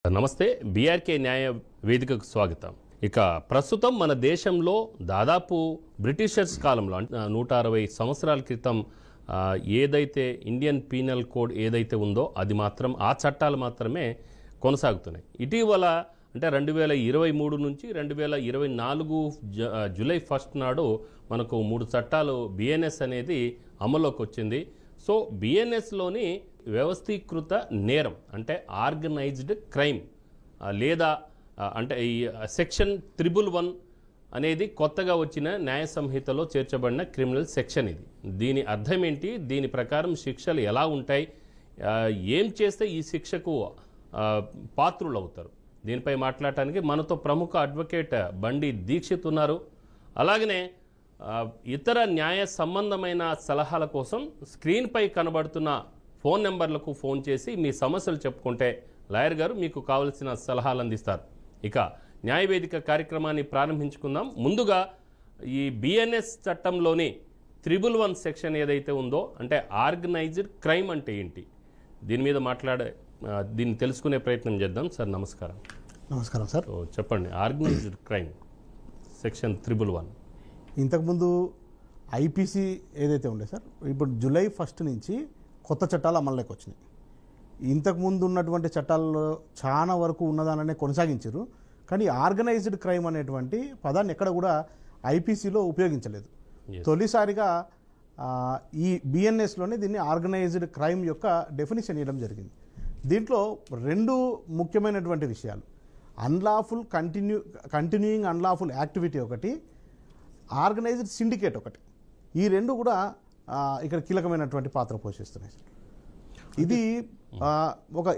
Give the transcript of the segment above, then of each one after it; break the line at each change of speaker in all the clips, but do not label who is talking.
నమస్తే. బీఆర్కే న్యాయ వేదికకు స్వాగతం. ఇక ప్రస్తుతం మన దేశంలో దాదాపు బ్రిటిషర్స్ కాలంలో 160 సంవత్సరాల క్రితం ఏదైతే ఇండియన్ పీనల్ కోడ్ ఏదైతే ఉందో అది మాత్రం ఆ చట్టాలు మాత్రమే కొనసాగుతున్నాయి. ఇటీవల అంటే 2023 నుంచి 2024 జూలై 1 నాడు మనకు 3 చట్టాలు బిఎన్ఎస్ అనేది అమల్లోకి వచ్చింది. సో బిఎన్ఎస్లోని వ్యవస్థీకృత నేరం అంటే ఆర్గనైజ్డ్ క్రైమ్ లేదా అంటే ఈ సెక్షన్ 111 అనేది కొత్తగా వచ్చిన న్యాయ సంహితలో చేర్చబడిన క్రిమినల్ సెక్షన్. దీని అర్థం ఏంటి, దీని ప్రకారం శిక్షలు ఎలా ఉంటాయి, ఏం చేస్తే ఈ శిక్షకు పాత్రులు అవుతారు, దీనిపై మాట్లాడటానికి మనతో ప్రముఖ అడ్వకేట్ బండి దీక్షిత్ ఉన్నారు. అలాగనే ఇతర న్యాయ సంబంధమైన సలహాల కోసం స్క్రీన్పై కనబడుతున్న ఫోన్ నెంబర్లకు ఫోన్ చేసి మీ సమస్యలు చెప్పుకుంటే లాయర్ గారు మీకు కావలసిన సలహాలు అందిస్తారు. ఇక న్యాయవేదిక కార్యక్రమాన్ని ప్రారంభించుకుందాం. ముందుగా ఈ బిఎన్ఎస్ చట్టంలోని 111 సెక్షన్ ఏదైతే ఉందో అంటే ఆర్గనైజ్డ్ క్రైమ్ అంటే ఏంటి, దీని మీద దీన్ని తెలుసుకునే ప్రయత్నం చేద్దాం. సార్ నమస్కారం.
నమస్కారం సార్.
చెప్పండి, ఆర్గనైజ్డ్ క్రైమ్ సెక్షన్ 111.
ఇంతకుముందు ఐపీసీ ఏదైతే ఉండే సార్, ఇప్పుడు జూలై 1 నుంచి కొత్త చట్టాలు అమల్లోకి వచ్చినాయి. ఇంతకుముందు ఉన్నటువంటి చట్టాల్లో చాలా వరకు ఉన్నదాననే కొనసాగించారు, కానీ ఆర్గనైజ్డ్ క్రైమ్ అనేటువంటి పదాన్ని ఎక్కడ కూడా ఐపీసీలో ఉపయోగించలేదు. తొలిసారిగా ఈ బిఎన్ఎస్లోనే దీన్ని ఆర్గనైజ్డ్ క్రైమ్ యొక్క డెఫినిషన్ ఇవ్వడం జరిగింది. దీంట్లో 2 ముఖ్యమైనటువంటి విషయాలు, కంటిన్యూయింగ్ అన్లాఫుల్ యాక్టివిటీ ఒకటి, ఆర్గనైజ్డ్ సిండికేట్ ఒకటి. ఈ 2 కూడా ఇక్కడ కీలకమైనటువంటి పాత్ర పోషిస్తున్నాయి సార్. ఇది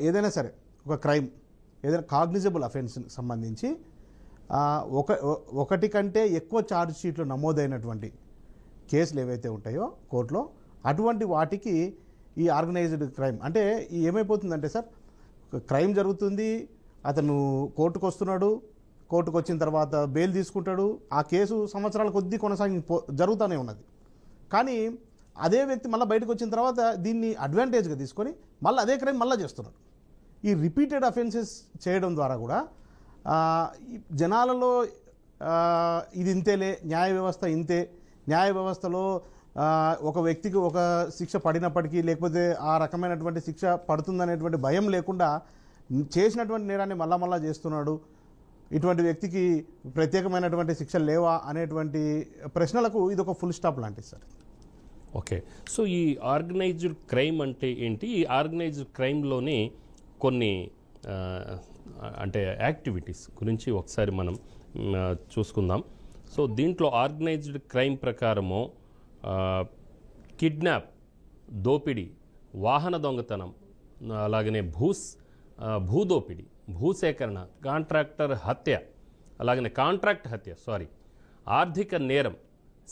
ఏదైనా సరే ఒక క్రైమ్, ఏదైనా కాగ్నిజబుల్ అఫెన్స్కి సంబంధించి ఒకటి కంటే ఎక్కువ ఛార్జ్ షీట్లు నమోదైనటువంటి కేసులు ఏవైతే ఉంటాయో కోర్టులో, అటువంటి వాటికి ఈ ఆర్గనైజ్డ్ క్రైమ్ అంటే ఏమైపోతుందంటే సార్, క్రైమ్ జరుగుతుంది, అతను కోర్టుకు వస్తున్నాడు, కోర్టుకు వచ్చిన తర్వాత బెయిల్ తీసుకుంటాడు, ఆ కేసు సంవత్సరాల కొద్దీ జరుగుతూనే ఉన్నది. కానీ అదే వ్యక్తి మళ్ళీ బయటకు వచ్చిన తర్వాత దీన్ని అడ్వాంటేజ్గా తీసుకొని మళ్ళీ అదే క్రైమ్ మళ్ళీ చేస్తున్నాడు. ఈ రిపీటెడ్ అఫెన్సెస్ చేయడం ద్వారా కూడా జనాలలో ఇది ఇంతేలే, న్యాయ వ్యవస్థ ఇంతే, న్యాయ వ్యవస్థలో ఒక వ్యక్తికి ఒక శిక్ష పడినప్పటికీ లేకపోతే ఆ రకమైనటువంటి శిక్ష పడుతుందనేటువంటి భయం లేకుండా చేసినటువంటి నేరాన్ని మళ్ళా చేస్తున్నాడు, ఇటువంటి వ్యక్తికి ప్రత్యేకమైనటువంటి శిక్షలు లేవా అనేటువంటి ప్రశ్నలకు ఇది ఒక ఫుల్ స్టాప్ లాంటిది సార్.
ఓకే, సో ఈ ఆర్గనైజ్డ్ క్రైమ్ అంటే ఏంటి, ఈ ఆర్గనైజ్డ్ క్రైమ్లోని కొన్ని అంటే యాక్టివిటీస్ గురించి ఒకసారి మనం చూసుకుందాం. సో దీంట్లో ఆర్గనైజ్డ్ క్రైమ్ ప్రకారము కిడ్నాప్, దోపిడీ, వాహన దొంగతనం, అలాగనే భూదోపిడీ, భూసేకరణ, కాంట్రాక్ట్ హత్య, ఆర్థిక నేరం,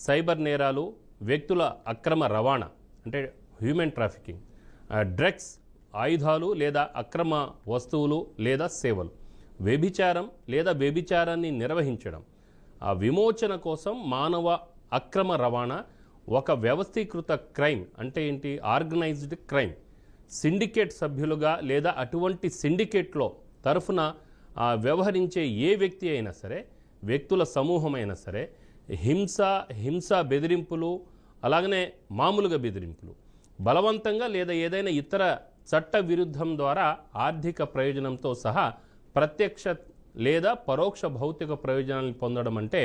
సైబర్ నేరాలు, వ్యక్తుల అక్రమ రవాణా అంటే హ్యూమన్ ట్రాఫికింగ్, డ్రగ్స్, ఆయుధాలు లేదా అక్రమ వస్తువులు లేదా సేవలు, వ్యభిచారం లేదా వ్యభిచారాన్ని నిర్వహించడం, ఆ విమోచన కోసం మానవ అక్రమ రవాణా ఒక వ్యవస్థీకృత క్రైమ్ అంటే ఏంటి, ఆర్గనైజ్డ్ క్రైమ్. సిండికేట్ సభ్యులుగా లేదా అటువంటి సిండికేట్లో తరఫున వ్యవహరించే ఏ వ్యక్తి అయినా సరే, వ్యక్తుల సమూహం అయినా సరే, హింస బెదిరింపులు, అలాగనే మామూలుగా బెదిరింపులు, బలవంతంగా లేదా ఏదైనా ఇతర చట్ట విరుద్ధం ద్వారా ఆర్థిక ప్రయోజనంతో సహా ప్రత్యక్ష లేదా పరోక్ష భౌతిక ప్రయోజనాలను పొందడం అంటే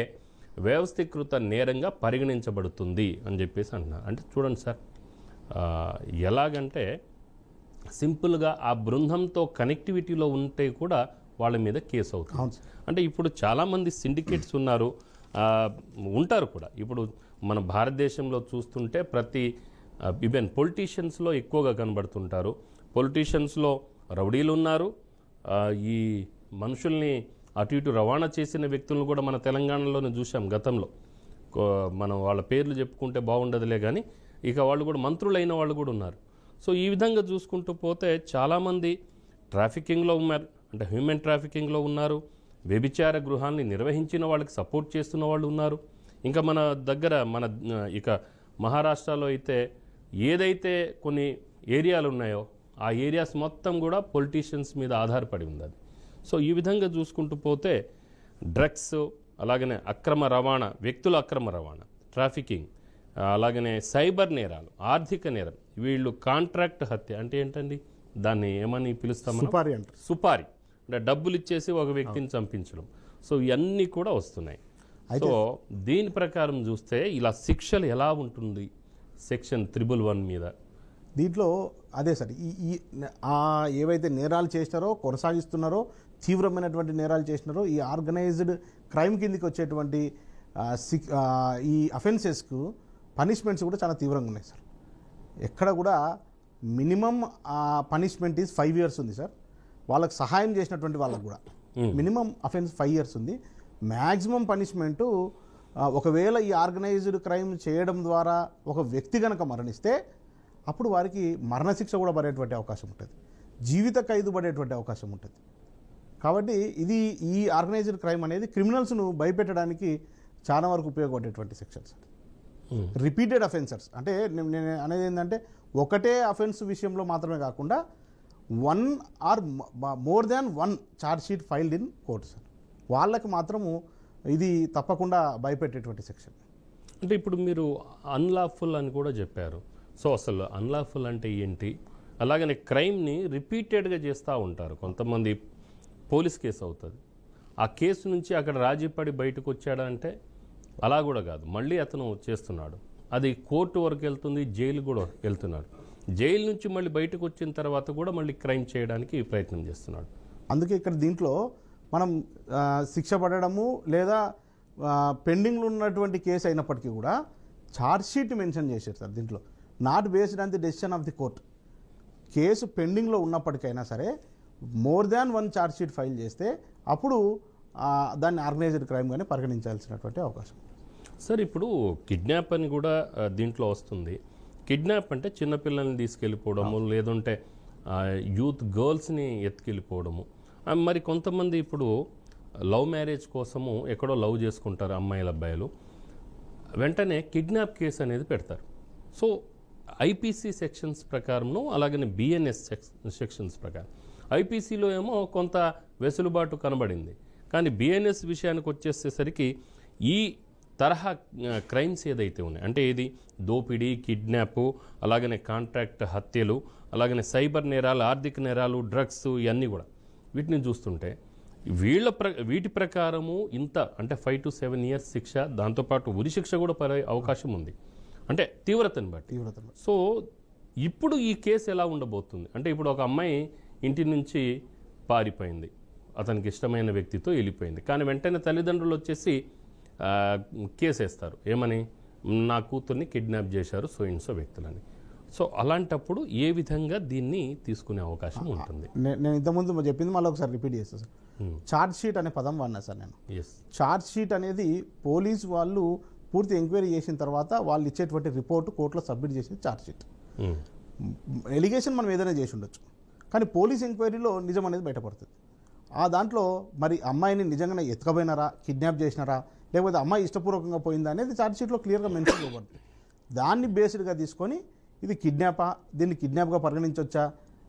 వ్యవస్థీకృత నేరంగా పరిగణించబడుతుంది అని చెప్పేసి అంటున్నారు. అంటే చూడండి సార్, ఎలాగంటే సింపుల్గా ఆ బృందంతో కనెక్టివిటీలో ఉంటే కూడా వాళ్ళ మీద కేసు అవుతుంది. అంటే ఇప్పుడు చాలామంది సిండికేట్స్ ఉంటారు కూడా. ఇప్పుడు మన భారతదేశంలో చూస్తుంటే ఈవెన్ పొలిటీషియన్స్లో ఎక్కువగా కనబడుతుంటారు. పొలిటీషియన్స్లో రౌడీలు ఉన్నారు, ఈ మనుషుల్ని అటు ఇటు రవాణా చేసిన వ్యక్తులను కూడా మన తెలంగాణలోనే చూసాం గతంలో. మనం వాళ్ళ పేర్లు చెప్పుకుంటే బాగుండదులే కానీ ఇక వాళ్ళు కూడా మంత్రులైన వాళ్ళు కూడా ఉన్నారు. సో ఈ విధంగా చూసుకుంటూ పోతే చాలామంది ట్రాఫికింగ్లో ఉన్నారు, అంటే హ్యూమన్ ట్రాఫికింగ్లో ఉన్నారు, వ్యభిచార గృహాన్ని నిర్వహించిన వాళ్ళకి సపోర్ట్ చేస్తున్న వాళ్ళు ఉన్నారు. ఇంకా మన దగ్గర ఇక మహారాష్ట్రలో అయితే ఏదైతే కొన్ని ఏరియాలు ఉన్నాయో ఆ ఏరియాస్ మొత్తం కూడా పొలిటీషియన్స్ మీద ఆధారపడి ఉంది. అది సో ఈ విధంగా చూసుకుంటూ పోతే డ్రగ్స్, అలాగనే అక్రమ రవాణా, వ్యక్తుల అక్రమ రవాణా, ట్రాఫికింగ్, అలాగనే సైబర్ నేరాలు, ఆర్థిక నేరం, వీళ్ళు కాంట్రాక్ట్ హత్య అంటే ఏంటండి, దాన్ని ఏమని పిలుస్తాం?
సుపారీ అంటారు.
సుపారీ అంటే డబ్బులు ఇచ్చేసి ఒక వ్యక్తిని చంపించడం. సో ఇవన్నీ కూడా వస్తున్నాయి. సో దీని ప్రకారం చూస్తే ఇలా శిక్షలు ఎలా ఉంటుంది సెక్షన్ 311 మీద?
దీంట్లో అదే సార్, ఏవైతే నేరాలు చేసినారో, కొనసాగిస్తున్నారో, తీవ్రమైనటువంటి నేరాలు చేసినారో, ఈ ఆర్గనైజ్డ్ క్రైమ్ కిందకి వచ్చేటువంటి ఈ అఫెన్సెస్కు పనిష్మెంట్స్ కూడా చాలా తీవ్రంగా ఉన్నాయి సార్. ఎక్కడ కూడా మినిమం పనిష్మెంట్ ఈజ్ 5 years ఉంది సార్. వాళ్ళకి సహాయం చేసినటువంటి వాళ్ళకు కూడా మినిమం అఫెన్స్ 5 years ఉంది. మ్యాక్సిమం పనిష్మెంటు ఒకవేళ ఈ ఆర్గనైజ్డ్ క్రైమ్ చేయడం ద్వారా ఒక వ్యక్తి కనుక మరణిస్తే అప్పుడు వారికి మరణశిక్ష కూడా పడేటువంటి అవకాశం ఉంటుంది, జీవిత ఖైదు పడేటువంటి అవకాశం ఉంటుంది. కాబట్టి ఇది ఈ ఆర్గనైజ్డ్ క్రైమ్ అనేది క్రిమినల్స్ను భయపెట్టడానికి చాలా వరకు ఉపయోగపడేటువంటి సెక్షన్ సార్. రిపీటెడ్ అఫెన్సర్స్ అంటే నేను అనేది ఏంటంటే ఒకటే అఫెన్స్ విషయంలో మాత్రమే కాకుండా 1 or more than 1 charge sheet filed in court sir. వాళ్ళకి మాత్రము ఇది తప్పకుండా భయపెట్టేటువంటి సెక్షన్.
అంటే ఇప్పుడు మీరు అన్లాఫుల్ అని కూడా చెప్పారు. సో అసలు అన్లాఫుల్ అంటే ఏంటి? అలాగనే క్రైమ్ని రిపీటెడ్గా చేస్తూ ఉంటారు కొంతమంది. పోలీస్ కేసు అవుతుంది, ఆ కేసు నుంచి అక్కడ రాజీపడి బయటకు వచ్చాడా అంటే అలా కూడా కాదు, మళ్ళీ అతను చేస్తున్నాడు, అది కోర్టు వరకు వెళ్తుంది, జైలు కూడా వెళ్తున్నాడు, జైలు నుంచి మళ్ళీ బయటకు వచ్చిన తర్వాత కూడా మళ్ళీ క్రైమ్ చేయడానికి ప్రయత్నం చేస్తున్నాడు.
అందుకే ఇక్కడ దీంట్లో మనం శిక్ష పడడము లేదా పెండింగ్లో ఉన్నటువంటి కేసు అయినప్పటికీ కూడా ఛార్జ్ షీట్ మెన్షన్ చేశారు సార్ దీంట్లో. Not based on the decision of the court. Case పెండింగ్లో ఉన్నప్పటికైనా సరే more than 1 charge sheet file చేస్తే అప్పుడు దాన్ని ఆర్గనైజ్డ్ క్రైమ్గానే పరిగణించాల్సినటువంటి అవకాశం.
సార్ ఇప్పుడు కిడ్నాప్ అని కూడా దీంట్లో వస్తుంది. కిడ్నాప్ అంటే చిన్నపిల్లల్ని తీసుకెళ్ళిపోవడము, లేదంటే యూత్ గర్ల్స్ని ఎత్తుకెళ్ళిపోవడము. మరి కొంతమంది ఇప్పుడు లవ్ మ్యారేజ్ కోసము ఎక్కడో లవ్ చేసుకుంటారు అమ్మాయిలు అబ్బాయిలు, వెంటనే కిడ్నాప్ కేసు అనేది పెడతారు. సో ఐపీసీ సెక్షన్స్ ప్రకారంను అలాగనే బిఎన్ఎస్ సెక్షన్స్ ప్రకారం ఐపీసీలో ఏమో కొంత వెసులుబాటు కనబడింది, కానీ బిఎన్ఎస్ విషయానికి వచ్చేసేసరికి ఈ తరహా క్రైమ్స్ ఏదైతే ఉన్నాయి అంటే ఇది దోపిడీ, కిడ్నాప్, అలాగనే కాంట్రాక్ట్ హత్యలు, అలాగనే సైబర్ నేరాలు, ఆర్థిక నేరాలు, డ్రగ్స్, ఇవన్నీ కూడా వీటిని చూస్తుంటే వీటి ప్రకారము ఇంత అంటే 5 to 7 years శిక్ష, దాంతోపాటు ఉరి శిక్ష కూడా పడే అవకాశం ఉంది అంటే తీవ్రతను బట్టి. సో ఇప్పుడు ఈ కేసు ఎలా ఉండబోతుంది అంటే ఇప్పుడు ఒక అమ్మాయి ఇంటి నుంచి పారిపోయింది, అతనికి ఇష్టమైన వ్యక్తితో వెళ్ళిపోయింది, కానీ వెంటనే తల్లిదండ్రులు వచ్చేసి కేసు వేస్తారు, ఏమని, నా కూతుర్ని కిడ్నాప్ చేశారు సో ఇన్సో వ్యక్తులని. సో అలాంటప్పుడు ఏ విధంగా దీన్ని తీసుకునే అవకాశం ఉంటుంది?
నేను ఇంతకుముందు చెప్పింది మళ్ళీ ఒకసారి రిపీట్ చేస్తాను సార్. ఛార్జ్ షీట్ అనే పదం వాడినా సార్ నేను. ఛార్జ్ షీట్ అనేది పోలీసు వాళ్ళు పూర్తి ఎంక్వైరీ చేసిన తర్వాత వాళ్ళు ఇచ్చేటువంటి రిపోర్టు కోర్టులో సబ్మిట్ చేసే ఛార్జ్ షీట్. ఎలిగేషన్ మనం ఏదైనా చేసి ఉండొచ్చు, కానీ పోలీస్ ఎంక్వైరీలో నిజం అనేది బయటపడుతుంది. ఆ దాంట్లో మరి అమ్మాయిని నిజంగానే ఎత్తుకపోయినారా, కిడ్నాప్ చేసినారా, లేకపోతే అమ్మాయి ఇష్టపూర్వకంగా పోయిందా అనేది ఛార్జ్ షీట్లో క్లియర్గా మెన్షన్ చేయబడుతుంది. దాన్ని బేస్డ్గా తీసుకొని ఇది కిడ్నాపా, దీన్ని కిడ్నాప్గా పరిగణించవచ్చా,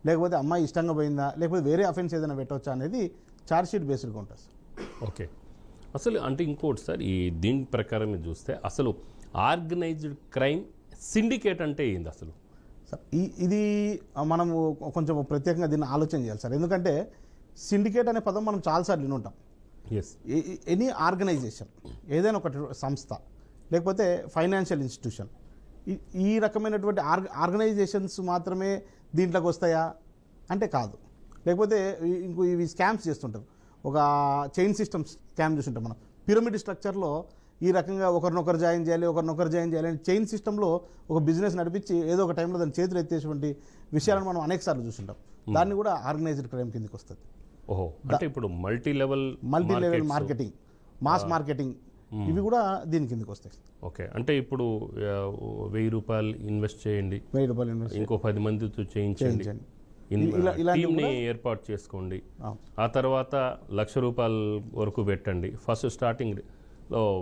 లేకపోతే అమ్మాయి ఇష్టంగా పోయిందా, లేకపోతే వేరే అఫెన్స్ ఏదైనా పెట్టవచ్చా అనేది ఛార్జ్ షీట్ బేస్డ్గా ఉంటుంది సార్.
ఓకే. అసలు అంటే ఇంకోటి సార్, ఈ దీని ప్రకారం చూస్తే అసలు ఆర్గనైజ్డ్ క్రైమ్ సిండికేట్ అంటే ఏంది అసలు
సార్? ఇది మనము కొంచెం ప్రత్యేకంగా దీన్ని ఆలోచన చేయాలి సార్. ఎందుకంటే సిండికేట్ అనే పదం మనం చాలాసార్లు విని ఉంటాం. ఎనీ ఆర్గనైజేషన్, ఏదైనా ఒక సంస్థ లేకపోతే ఫైనాన్షియల్ ఇన్స్టిట్యూషన్, ఈ రకమైనటువంటి ఆర్గనైజేషన్స్ మాత్రమే దీంట్లోకి వస్తాయా అంటే కాదు. లేకపోతే ఇంకో ఇవి స్కామ్స్ చేస్తుంటారు, ఒక చైన్ సిస్టమ్ స్కామ్ చూస్తుంటాం మనం. పిరమిడ్ స్ట్రక్చర్లో ఈ రకంగా ఒకరినొకరు జాయిన్ చేయాలి, ఒకరినొకరు జాయిన్ చేయాలి అని చైన్ సిస్టంలో ఒక బిజినెస్ నడిపించి ఏదో ఒక టైంలో దాన్ని చేతులు ఎత్తేటువంటి విషయాలను మనం అనేక సార్లు చూస్తుంటాం. దాన్ని కూడా ఆర్గనైజ్డ్ క్రైమ్ కిందకి వస్తుంది.
ఓహో, అంటే ఇప్పుడు multi level
marketing, mass marketing, ఇవి కూడా దీని కిందకి వస్తాయి.
ఓకే, అంటే ఇప్పుడు 1000 రూపాయలు ఇన్వెస్ట్ చేయండి, 1000 రూపాయలు ఇన్వెస్ట్, ఇంకో 10 మందితో చేయించండి, టీమ్ని ఏర్పాటు చేసుకోండి, ఆ తర్వాత 1,00,000 రూపాయల వరకు పెట్టండి. ఫస్ట్ స్టార్టింగ్లో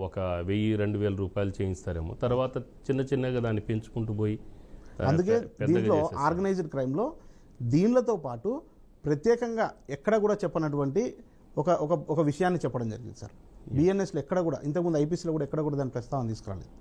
ఒక 1000-2000 రూపాయలు చేయిస్తారేమో, తర్వాత చిన్న చిన్నగా దాన్ని పెంచుకుంటూ పోయి.
అందుకే దీంట్లో ఆర్గనైజ్డ్ క్రైమ్లో దీనిలతో పాటు ప్రత్యేకంగా ఎక్కడ కూడా చెప్పనటువంటి ఒక ఒక ఒక విషయాన్ని చెప్పడం జరిగింది సార్. బిఎన్ఎస్లో ఎక్కడ కూడా ఇంతకుముందు ఐపీసీలో కూడా ఎక్కడ కూడా దాని ప్రస్తావన తీసుకురాలేదు.